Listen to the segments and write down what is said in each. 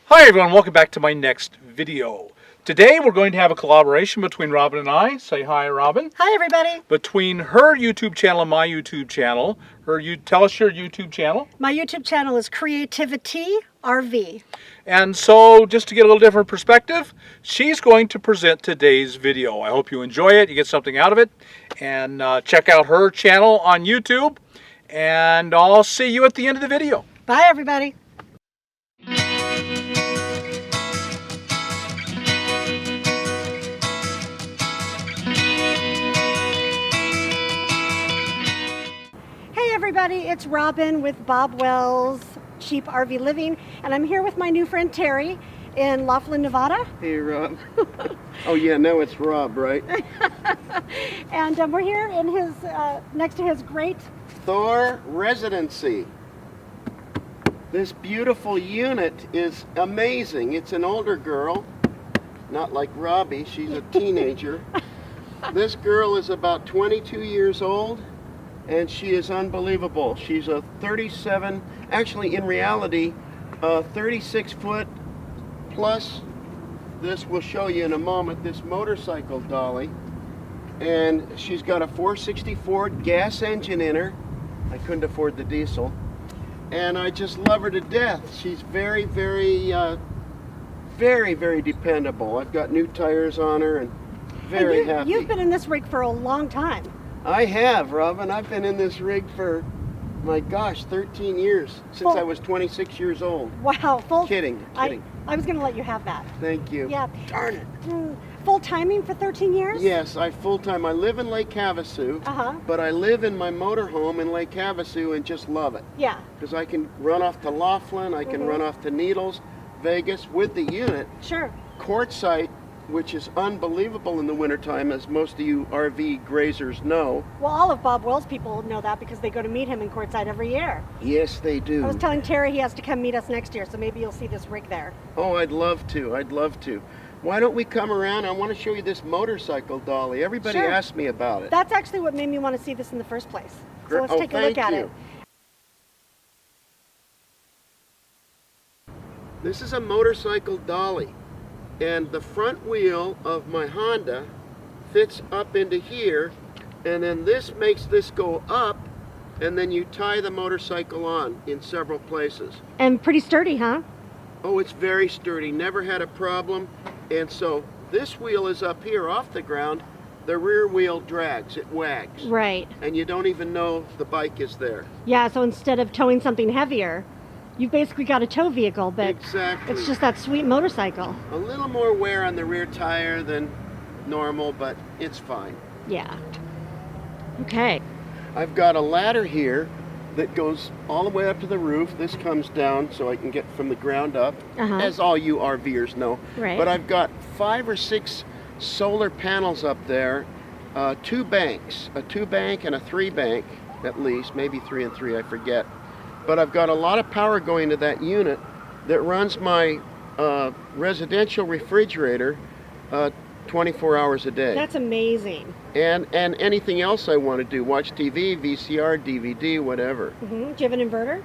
Hi everyone, welcome back to my next video. Today we're going to have a collaboration between Robin and I. Say hi, Robin. Hi everybody. Between her YouTube channel and my YouTube channel. Tell us your YouTube channel. My YouTube channel is Creativity RV. And so, just to get a little different perspective, she's going to present today's video. I hope you enjoy it, you get something out of it, and check out her channel on YouTube. And I'll see you at the end of the video. Bye everybody. Hey everybody, it's Robin with Bob Wells Cheap RV Living, and I'm here with my new friend Terry in Laughlin, Nevada. Hey Rob. Oh yeah, now it's Rob, right? And we're here in his next to his great Thor Residency. This beautiful unit is amazing. It's an older girl, not like Robbie, she's a teenager. This girl is about 22 years old, and she is unbelievable. She's a 37, actually in reality, 36 foot plus, this we'll show you in a moment, this motorcycle dolly. And she's got a 464 gas engine in her. I couldn't afford the diesel. And I just love her to death. She's very, very dependable. I've got new tires on her and very happy. You've been in this rig for a long time. I have, Robin. I've been in this rig for, my gosh, 13 years, since I was 26 years old. Wow. Kidding. I was going to let you have that. Thank you. Yeah. Darn it. Full timing for 13 years? Yes, full-time. I live in Lake Havasu, but I live in my motorhome in Lake Havasu and just love it. Yeah. Because I can run off to Laughlin, I can run off to Needles, Vegas with the unit. Sure. Quartzsite, which is unbelievable in the wintertime, as most of you RV grazers know. Well, all of Bob Wells people know that because they go to meet him in Quartzsite every year. Yes, they do. I was telling Terry he has to come meet us next year, so maybe you'll see this rig there. Oh, I'd love to. I'd love to. Why don't we come around? I want to show you this motorcycle dolly. Everybody Sure. asked me about it. That's actually what made me want to see this in the first place. So let's take a look at it. This is a motorcycle dolly, and the front wheel of my Honda fits up into here, and then this makes this go up, and then you tie the motorcycle on in several places. And pretty sturdy, huh? Oh, it's very sturdy, never had a problem. And so this wheel is up here off the ground, the rear wheel drags, it wags. Right. And you don't even know the bike is there. Yeah, so instead of towing something heavier, you've basically got a tow vehicle, but Exactly. it's just that sweet motorcycle. A little more wear on the rear tire than normal, but it's fine. Yeah. Okay. I've got a ladder here that goes all the way up to the roof. This comes down so I can get from the ground up, as all you RVers know. Right. But I've got 5 or 6 solar panels up there, 2 banks, a 2-bank and a 3-bank at least, maybe 3 and 3, I forget. But I've got a lot of power going to that unit that runs my residential refrigerator 24 hours a day. That's amazing. And anything else I want to do, watch TV, VCR, DVD, whatever. Do you have an inverter?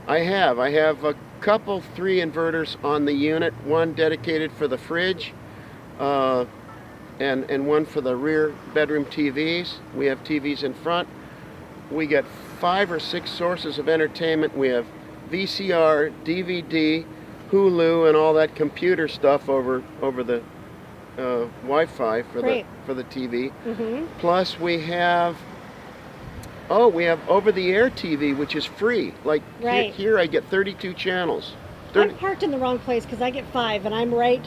I have a couple 3 inverters on the unit, one dedicated for the fridge, and one for the rear bedroom TVs. We have TVs in front. We get 5 or 6 sources of entertainment. We have VCR, DVD, Hulu, and all that computer stuff over the Wi-Fi for the TV. Plus we have over-the-air TV, which is free. Like here I get 32 channels. I'm parked in the wrong place because I get 5 and I'm right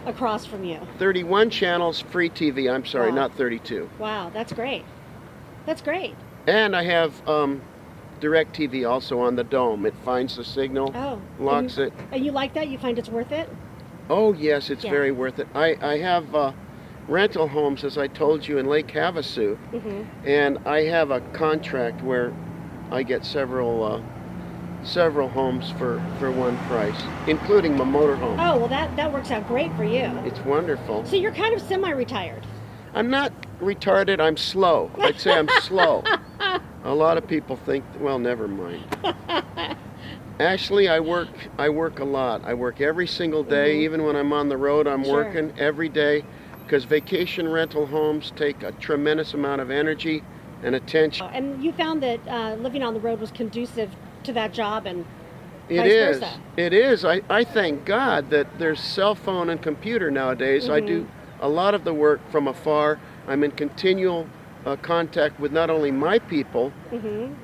across from you. 31 channels free TV. I'm sorry, not 32. Wow, that's great. That's great. And I have DirecTV also on the dome. It finds the signal, locks it. And you like that? You find it's worth it? Oh yes, it's very worth it. I have rental homes, as I told you, in Lake Havasu, and I have a contract where I get several homes for one price, including my motorhome. Oh, well that works out great for you. It's wonderful. So you're kind of semi-retired. I'm not retarded, I'm slow. I'd say I'm slow. A lot of people think, well, never mind. Actually, I work a lot. I work every single day. Even when I'm on the road, I'm Sure. working every day, because vacation rental homes take a tremendous amount of energy and attention. And you found that living on the road was conducive to that job, and It vice is. versa. It is. I thank God that there's cell phone and computer nowadays. I do a lot of the work from afar. I'm in continual contact with not only my people,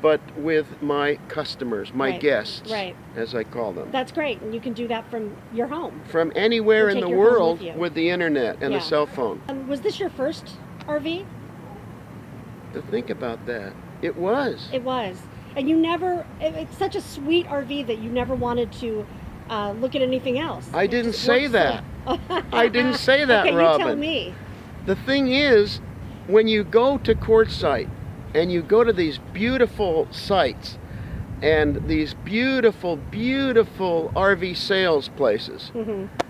but with my customers, my Right. guests, Right. as I call them. That's great, and you can do that from your home. From anywhere Or in take the your phone world with you. with the internet and Yeah. the cell phone. Was this your first RV? To think about that, it was. It was. And you never, it's such a sweet RV that you never wanted to look at anything else. I It didn't just say looks that. so- I didn't say that, okay, Robin. you tell me. The thing is, when you go to Quartzsite and you go to these beautiful sites and these beautiful, beautiful RV sales places,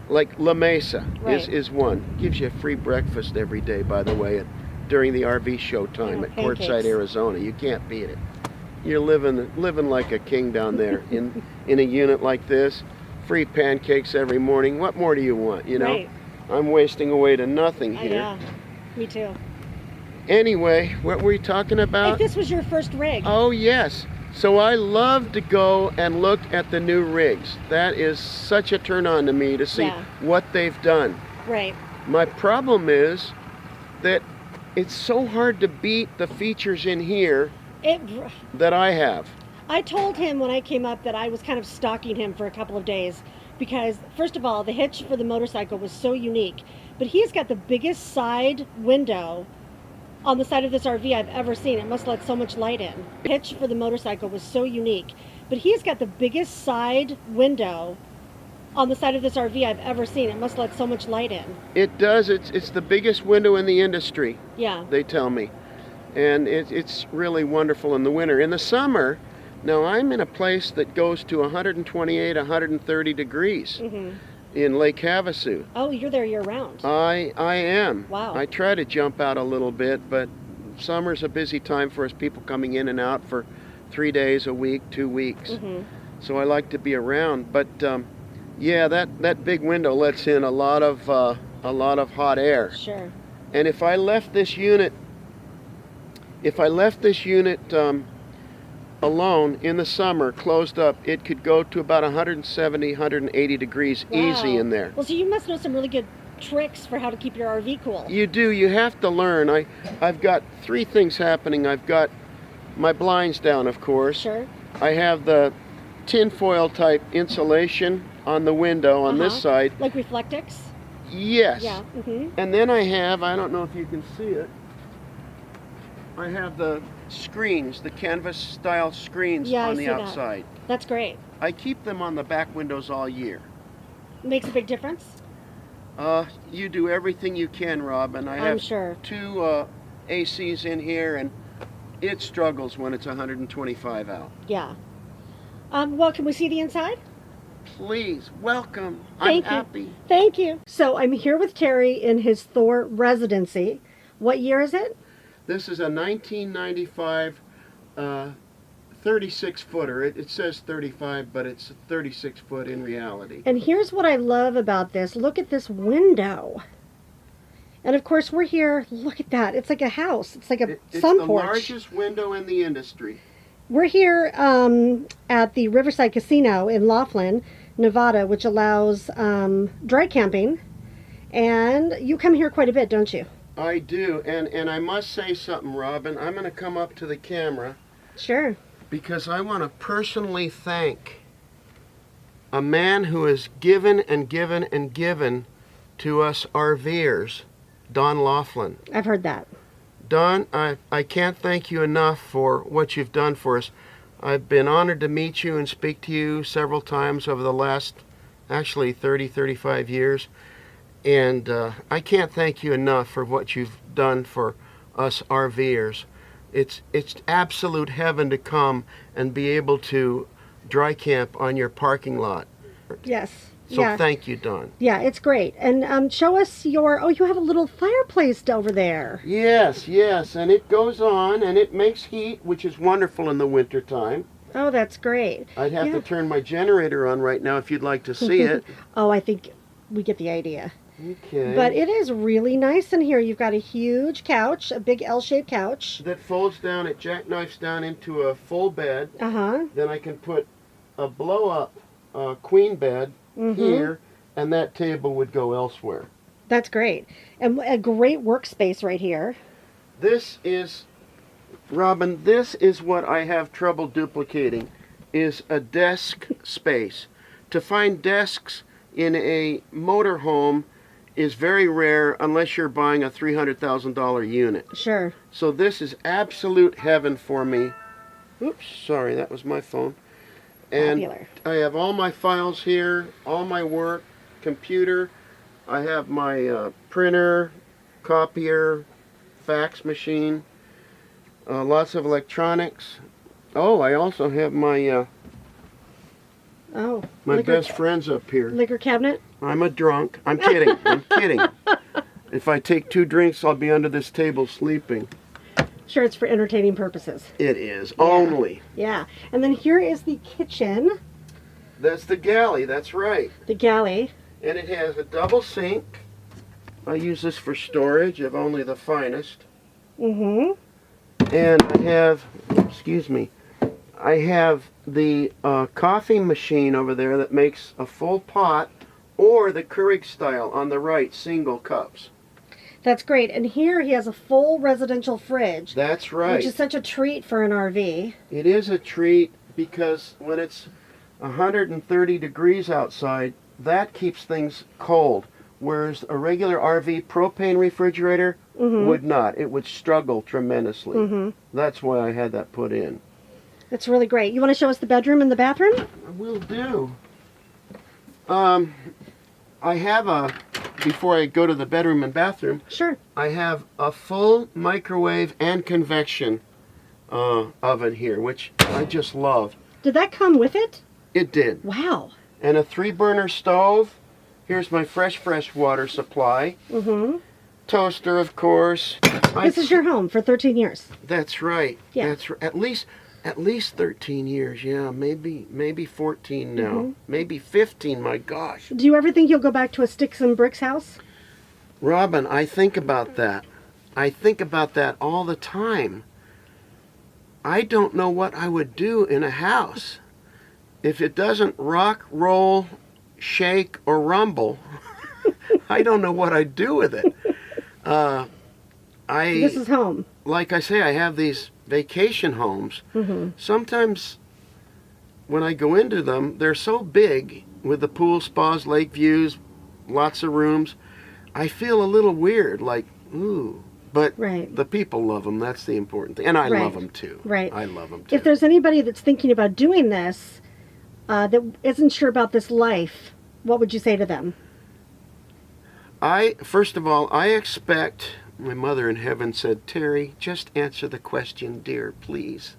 like La Mesa Right. is one. Gives you a free breakfast every day, by the way, during the RV show time Yeah, at pancakes. Quartzsite, Arizona. You can't beat it. You're living like a king down there in a unit like this. Free pancakes every morning. What more do you want? You know, Right. I'm wasting away to nothing here. Yeah, me too. Anyway, what were we talking If about? this was your first rig, Oh, yes. So I love to go and look at the new rigs. That is such a turn on to me to see Yeah. what they've done. right. My problem is that it's so hard to beat the features in here It. that I have. I told him when I came up that I was kind of stalking him for a couple of days because, first of all, the hitch for the motorcycle was so unique. But he's got the biggest side window on the side of this RV I've ever seen. It must let so much light in. The hitch for the motorcycle was so unique. But he's got the biggest side window on the side of this RV I've ever seen. It must let so much light in. It does. It's the biggest window in the industry, Yeah. they tell me. And it's really wonderful in the winter. In the summer, now I'm in a place that goes to 128, 130 degrees in Lake Havasu. Oh, you're there year round. I am. Wow. I try to jump out a little bit, but summer's a busy time for us, people coming in and out for 3 days a week, 2 weeks. So I like to be around. But yeah, that big window lets in a lot of hot air. Sure. And if I left this unit alone in the summer, closed up, it could go to about 170, 180 degrees easy Wow. in there. Well, so you must know some really good tricks for how to keep your RV cool. You do. You have to learn. I've got 3 things happening. I've got my blinds down, of course. Sure. I have the tinfoil type insulation on the window on this side. Like Reflectix? Yes. Yeah. And then I don't know if you can see it, I have the screens, the canvas style screens Yeah, I on the see that. outside. That's great. I keep them on the back windows all year. Makes a big difference? You do everything you can, Robin. I I'm have sure. 2 ACs in here, and it struggles when it's 125 out. Yeah. Well, can we see the inside? Please, welcome. Thank I'm you. happy. Thank you. So I'm here with Terry in his Thor residency. What year is it? This is a 1995 36 footer. It says 35, but it's 36 foot in reality. And here's what I love about this. Look at this window. And of course we're here. Look at that. It's like a house. It's like a It's sun the porch. largest window in the industry. We're here at the Riverside Casino in Laughlin, Nevada, which allows dry camping. And you come here quite a bit, don't you? I do, and I must say something, Robin. I'm going to come up to the camera Sure. because I want to personally thank a man who has given and given and given to us RVers, Don Laughlin. I've heard that. Don, I can't thank you enough for what you've done for us. I've been honored to meet you and speak to you several times over the last, actually 30, 35 years. And I can't thank you enough for what you've done for us RVers. It's absolute heaven to come and be able to dry camp on your parking lot. Yes. So yeah. thank you, Don. Yeah, it's great. And show us your, oh, you have a little fireplace over there. Yes, and it goes on and it makes heat, which is wonderful in the wintertime. Oh, that's great. I'd have Yeah. to turn my generator on right now if you'd like to see it. Oh, I think we get the idea. Okay. But it is really nice in here. You've got a huge couch, a big L-shaped couch. that folds down, it jackknifes down into a full bed. Uh-huh. Then I can put a blow-up queen bed here, and that table would go elsewhere. That's great. And a great workspace right here. This is, Robin, this is what I have trouble duplicating, is a desk space. To find desks in a motorhome is very rare unless you're buying a $300,000 unit. Sure. So this is absolute heaven for me. Oops, sorry, that was my phone. And Popular. I have all my files here, all my work, computer. I have my printer, copier, fax machine, lots of electronics. Oh, I also have my Oh. my liquor best friends up here. liquor cabinet. I'm a drunk. I'm kidding. I'm kidding. If I take 2 drinks, I'll be under this table sleeping. Sure, it's for entertaining purposes. It is only. Yeah. And then here is the kitchen, That's the galley. That's right. the galley. And it has a double sink. I use this for storage of only the finest. Mm-hmm. And I have, excuse me, I have the coffee machine over there that makes a full pot, or the Keurig style on the right, single cups. That's great. And here he has a full residential fridge, That's right. which is such a treat for an RV. It is a treat because when it's 130 degrees outside, that keeps things cold. Whereas a regular RV propane refrigerator would not. It would struggle tremendously. That's why I had that put in. That's really great. You want to show us the bedroom and the bathroom? I will do. I have before I go to the bedroom and bathroom, Sure. I have a full microwave and convection oven here, which I just love. Did that come with it? It did. Wow. And a 3-burner stove. Here's my fresh water supply. Mm-hmm. Toaster, of course. This is your home for 13 years. That's right. Yeah. That's at least 13 years. Yeah, maybe 14 now. Maybe 15. My gosh. Do you ever think you'll go back to a sticks and bricks house? Robin, I think about that. I think about that all the time. I don't know what I would do in a house if it doesn't rock, roll, shake, or rumble. I don't know what I'd do with it. This is home. Like I say, I have these vacation homes. Sometimes when I go into them, they're so big with the pool, spas, lake views, lots of rooms. I feel a little weird, like, ooh. But Right. the people love them. That's the important thing. And I Right. love them too. Right. I love them too. If there's anybody that's thinking about doing this, that isn't sure about this life, what would you say to them? First of all, I expect, my mother in heaven said, Terry, just answer the question, dear, please.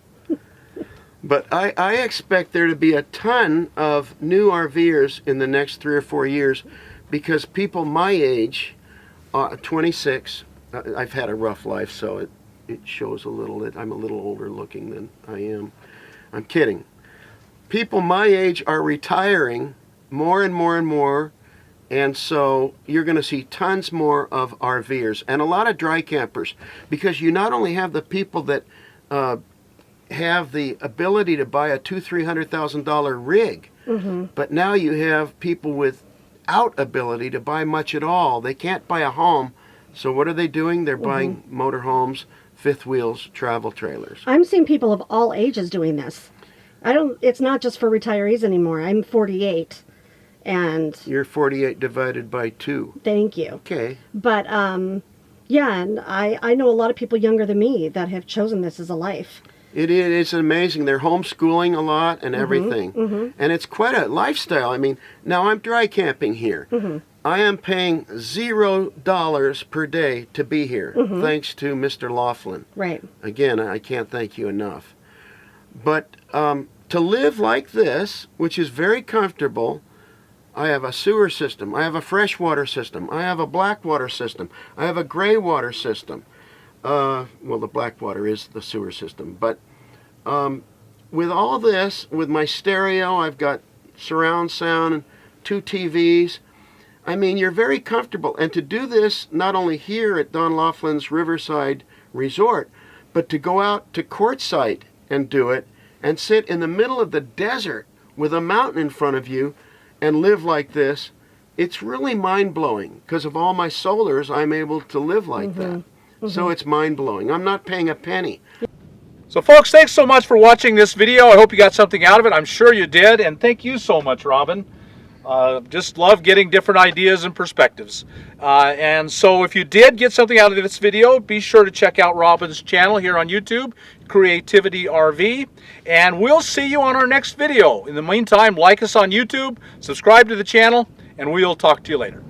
But I expect there to be a ton of new RVers in the next 3 or 4 years because people my age, 26, I've had a rough life, so it shows a little that I'm a little older looking than I am. I'm kidding. People my age are retiring more and more and more. And so you're going to see tons more of RVers and a lot of dry campers because you not only have the people that have the ability to buy a $200,000-$300,000 rig, but now you have people without ability to buy much at all. They can't buy a home. So what are they doing? They're buying motorhomes, fifth wheels, travel trailers. I'm seeing people of all ages doing this. It's not just for retirees anymore. I'm 48. And You're 48 divided by 2. thank you. Okay. But yeah, and I know a lot of people younger than me that have chosen this as a life. It's amazing. They're homeschooling a lot and everything. And it's quite a lifestyle. I mean, now I'm dry camping here. I am paying $0 per day to be here, thanks to Mr. Laughlin. Right. Again, I can't thank you enough. But to live like this, which is very comfortable, I have a sewer system, I have a freshwater system, I have a black water system, I have a gray water system. Well, the black water is the sewer system, but with all this, with my stereo, I've got surround sound and 2 TVs. I mean, you're very comfortable. And to do this not only here at Don Laughlin's Riverside Resort, but to go out to Quartzsite and do it and sit in the middle of the desert with a mountain in front of you and live like this, it's really mind-blowing. Because of all my solars, I'm able to live like that. So it's mind-blowing. I'm not paying a penny. So folks, thanks so much for watching this video. I hope you got something out of it. I'm sure you did. And thank you so much, Robin. Just love getting different ideas and perspectives. And so if you did get something out of this video, be sure to check out Robin's channel here on YouTube, Creativity RV. And we'll see you on our next video. In the meantime, like us on YouTube, subscribe to the channel, and we'll talk to you later.